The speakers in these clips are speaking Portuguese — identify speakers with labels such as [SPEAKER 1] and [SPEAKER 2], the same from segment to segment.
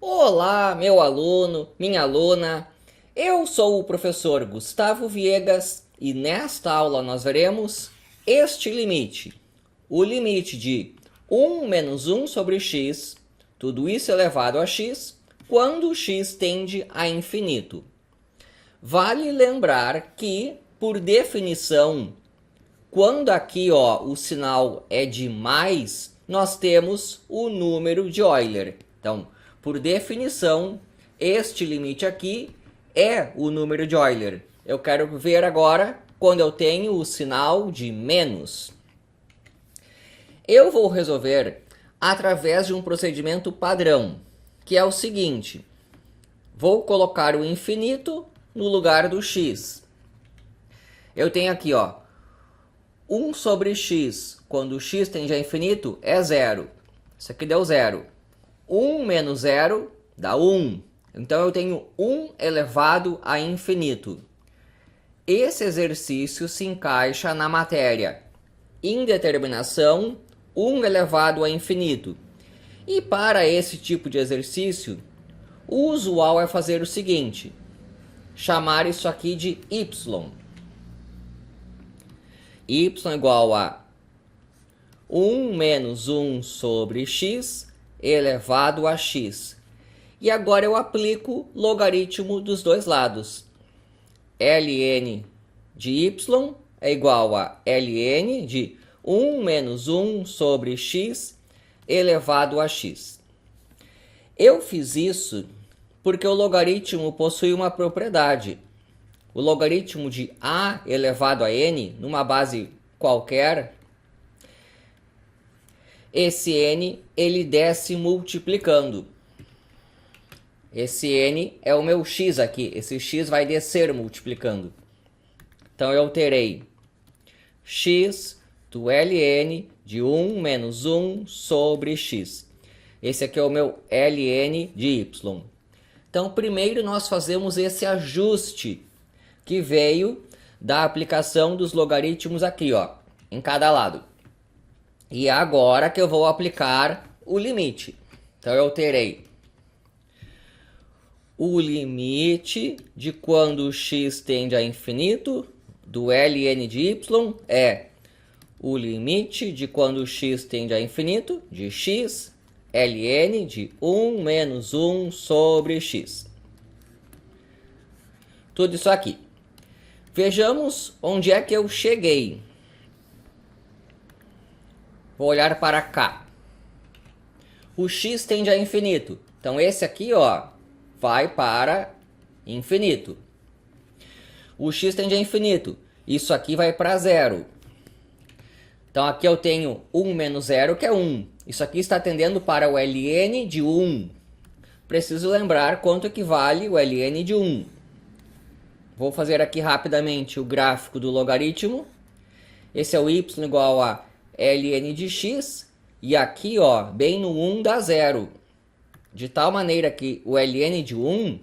[SPEAKER 1] Olá, meu aluno, minha aluna. Eu sou o professor Gustavo Viegas e nesta aula nós veremos este limite. O limite de 1 menos 1 sobre x, tudo isso elevado a x, quando x tende a infinito. Vale lembrar que, por definição, quando aqui o sinal é de mais, nós temos o número de Euler. Então, por definição, este limite aqui é o número de Euler. Eu quero ver agora quando eu tenho o sinal de menos. Eu vou resolver através de um procedimento padrão, que é o seguinte. Vou colocar o infinito no lugar do x. Eu tenho aqui, 1 sobre x, quando x tende a infinito, é zero. Isso aqui deu zero. 1 menos 0 dá 1. Então eu tenho 1 elevado a infinito. Esse exercício se encaixa na matéria indeterminação 1 elevado a infinito. E para esse tipo de exercício, o usual é fazer o seguinte: chamar isso aqui de y. Y igual a 1 menos 1 sobre x elevado a x. E agora eu aplico logaritmo dos dois lados. ln de y é igual a ln de 1 menos 1 sobre x elevado a x. Eu fiz isso porque o logaritmo possui uma propriedade. O logaritmo de a elevado a n, numa base qualquer, esse n ele desce multiplicando. Esse n é o meu x aqui, esse x vai descer multiplicando. Então eu terei x do ln de 1 menos 1 sobre x. Esse aqui é o meu ln de y. Então primeiro nós fazemos esse ajuste que veio da aplicação dos logaritmos aqui, em cada lado. E agora que eu vou aplicar o limite. Então eu terei o limite de quando x tende a infinito do ln de y é o limite de quando x tende a infinito de x ln de 1 menos 1 sobre x. Tudo isso aqui. Vejamos onde é que eu cheguei. Vou olhar para cá. O x tende a infinito. Então esse aqui, vai para infinito. O x tende a infinito. Isso aqui vai para zero. Então aqui eu tenho 1 menos 0, que é 1. Isso aqui está tendendo para o ln de 1. Preciso lembrar quanto equivale o ln de 1. Vou fazer aqui rapidamente o gráfico do logaritmo. Esse é o y igual a ln de x. E aqui, bem no 1 dá 0. De tal maneira que o ln de 1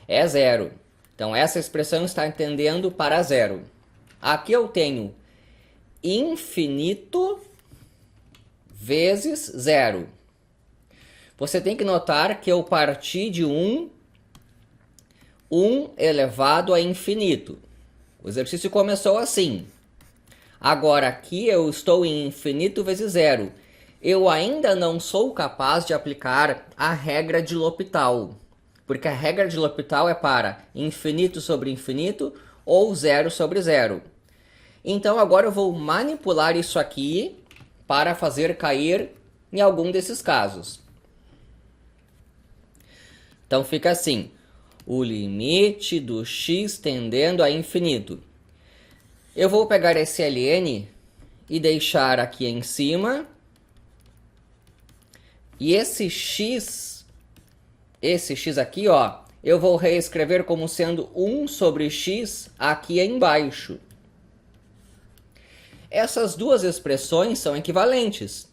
[SPEAKER 1] é 0. Então essa expressão está tendendo para 0. Aqui eu tenho infinito vezes 0. Você tem que notar que eu parti de 1 elevado a infinito. O exercício começou assim. Agora aqui eu estou em infinito vezes 0. Eu ainda não sou capaz de aplicar a regra de L'Hopital. Porque a regra de L'Hopital é para infinito sobre infinito ou 0 sobre 0. Então agora eu vou manipular isso aqui para fazer cair em algum desses casos. Então fica assim. O limite do x tendendo a infinito. Eu vou pegar esse ln e deixar aqui em cima. E esse x aqui, eu vou reescrever como sendo 1 sobre x aqui embaixo. Essas duas expressões são equivalentes.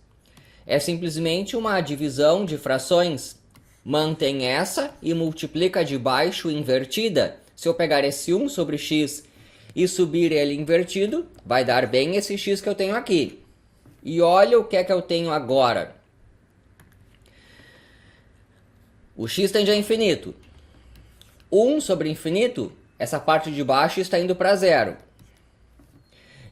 [SPEAKER 1] É simplesmente uma divisão de frações. Mantém essa e multiplica de baixo invertida. Se eu pegar esse 1 sobre x e subir ele invertido, vai dar bem esse x que eu tenho aqui. E olha o que é que eu tenho agora. O x tende a infinito. 1 sobre infinito, essa parte de baixo está indo para zero.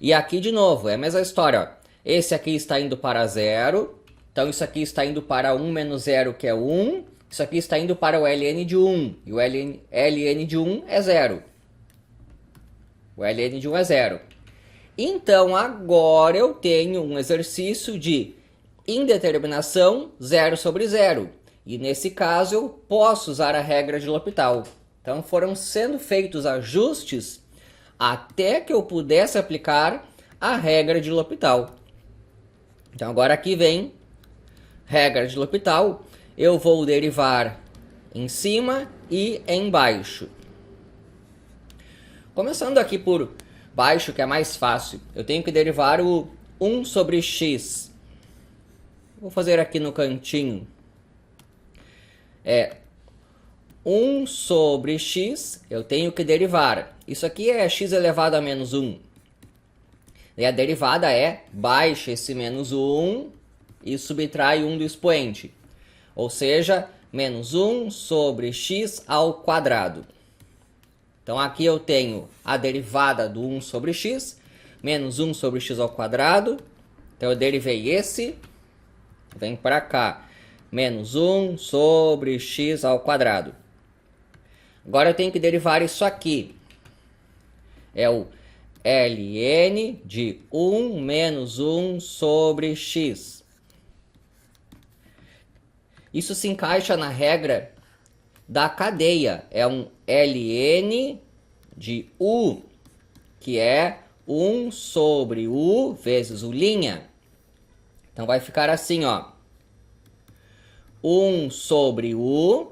[SPEAKER 1] E aqui de novo, é a mesma história. Ó. Esse aqui está indo para zero. Então isso aqui está indo para 1 menos 0, que é 1. Isso aqui está indo para o ln de 1. E o ln de 1 é 0. O ln de 1 é 0. Então agora eu tenho um exercício de indeterminação 0 sobre 0. E nesse caso eu posso usar a regra de L'Hopital. Então foram sendo feitos ajustes até que eu pudesse aplicar a regra de L'Hopital. Então agora aqui vem regra de L'Hopital. Eu vou derivar em cima e embaixo. Começando aqui por baixo, que é mais fácil. Eu tenho que derivar o 1 sobre x. Vou fazer aqui no cantinho. 1 sobre x, eu tenho que derivar. Isso aqui é x elevado a menos 1. E a derivada é baixa esse menos 1 e subtrai 1 do expoente. Ou seja, menos 1 sobre x ao quadrado. Então aqui eu tenho a derivada do 1 sobre x, menos 1 sobre x ao quadrado. Então eu derivei esse, vem para cá, menos 1 sobre x ao quadrado. Agora eu tenho que derivar isso aqui. É o ln de 1 menos 1 sobre x. Isso se encaixa na regra da cadeia. É um ln de u, que é 1 sobre u vezes u'. Então vai ficar assim, ó. 1 sobre u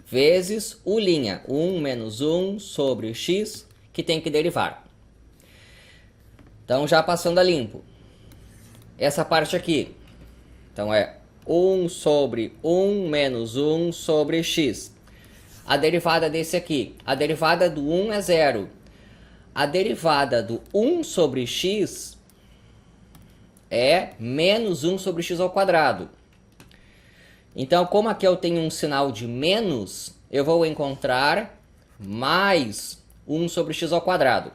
[SPEAKER 1] vezes u'. 1 menos 1 sobre x, que tem que derivar. Então já passando a limpo. Essa parte aqui. Então é 1 sobre 1 menos 1 sobre x. A derivada desse aqui. A derivada do 1 é 0. A derivada do 1 sobre x é menos 1 sobre x ao quadrado. Então, como aqui eu tenho um sinal de menos, eu vou encontrar mais 1 sobre x ao quadrado.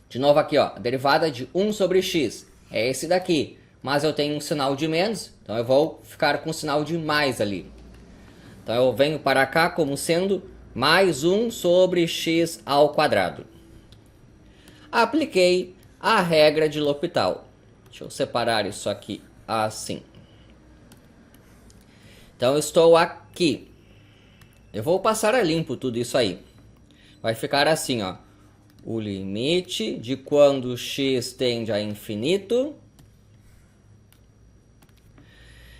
[SPEAKER 1] De novo aqui, ó, a derivada de 1 sobre x é esse daqui. Mas eu tenho um sinal de menos, então eu vou ficar com o sinal de mais ali. Então eu venho para cá como sendo mais 1 sobre x ao quadrado. Apliquei a regra de L'Hopital. Deixa eu separar isso aqui assim. Então eu estou aqui. Eu vou passar a limpo tudo isso aí. Vai ficar assim, ó. O limite de quando x tende a infinito.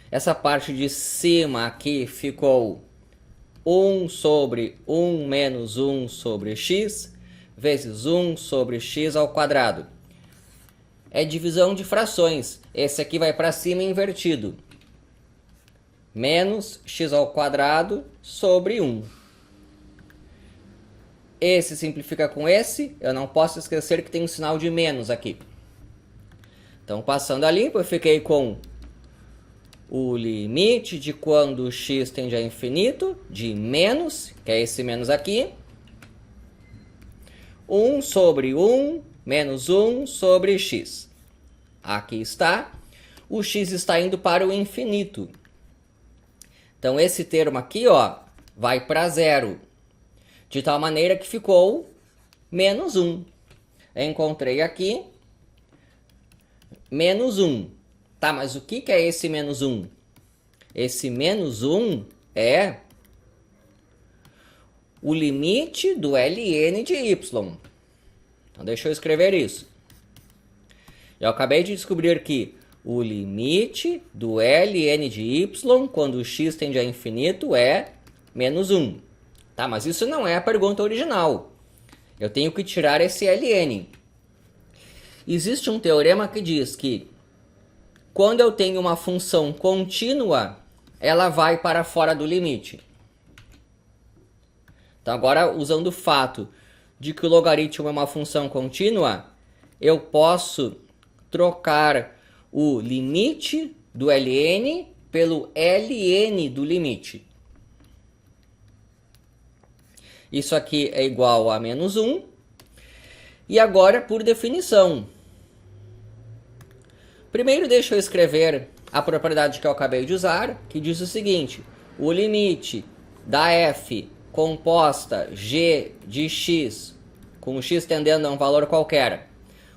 [SPEAKER 1] Essa parte de cima aqui ficou 1 sobre 1 menos 1 sobre x vezes 1 sobre x ao quadrado. É divisão de frações. Esse aqui vai para cima invertido. Menos x ao quadrado sobre 1. Esse simplifica com esse. Eu não posso esquecer que tem um sinal de menos aqui. Então, passando a limpo, eu fiquei com o limite de quando x tende a infinito, de menos, que é esse menos aqui, 1 sobre 1 menos 1 sobre x. Aqui está. O x está indo para o infinito. Então, esse termo aqui, ó, vai para zero. De tal maneira que ficou menos 1. Encontrei aqui menos 1. Tá, mas o que é esse menos 1? Esse menos 1 é o limite do ln de y. Então, deixa eu escrever isso. Eu acabei de descobrir que o limite do ln de y, quando o x tende a infinito, é menos 1. Tá, mas isso não é a pergunta original. Eu tenho que tirar esse ln. Existe um teorema que diz que quando eu tenho uma função contínua, ela vai para fora do limite. Então agora, usando o fato de que o logaritmo é uma função contínua, eu posso trocar o limite do ln pelo ln do limite. Isso aqui é igual a menos 1. E agora, por definição. Primeiro, deixa eu escrever a propriedade que eu acabei de usar, que diz o seguinte: o limite da f composta g de x, com o x tendendo a um valor qualquer,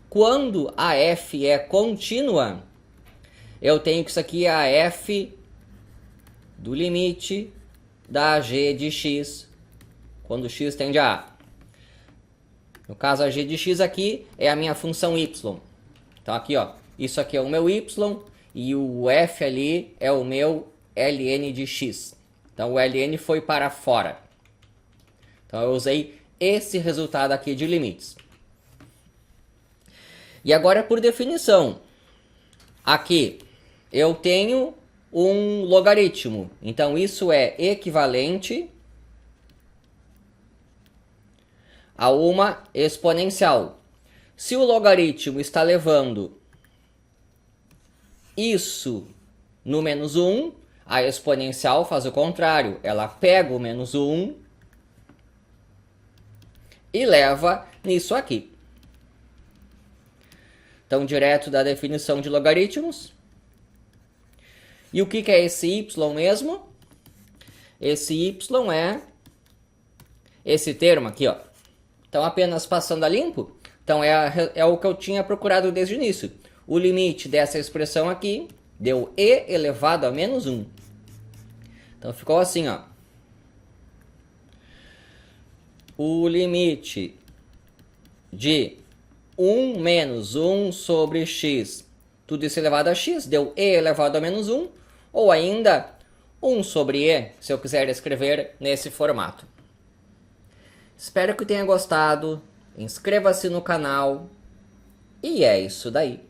[SPEAKER 1] quando a f é contínua, eu tenho que isso aqui é a f do limite da g de x, quando x tende a a. No caso, a g de x aqui é a minha função y. Então aqui, ó, isso aqui é o meu y e o f ali é o meu ln de x. Então o ln foi para fora. Então eu usei esse resultado aqui de limites. E agora, por definição, aqui eu tenho um logaritmo. Então isso é equivalente a uma exponencial. Se o logaritmo está levando isso no menos 1, a exponencial faz o contrário. Ela pega o menos 1 e leva nisso aqui. Então, direto da definição de logaritmos. E o que é esse y mesmo? Esse y é esse termo aqui, ó. Então, apenas passando a limpo, então é o que eu tinha procurado desde o início. O limite dessa expressão aqui deu e elevado a menos 1. Então, ficou assim, ó. O limite de 1 menos 1 sobre x, tudo isso elevado a x, deu e elevado a menos 1, ou ainda 1 sobre e, se eu quiser escrever nesse formato. Espero que tenha gostado, inscreva-se no canal, e é isso daí.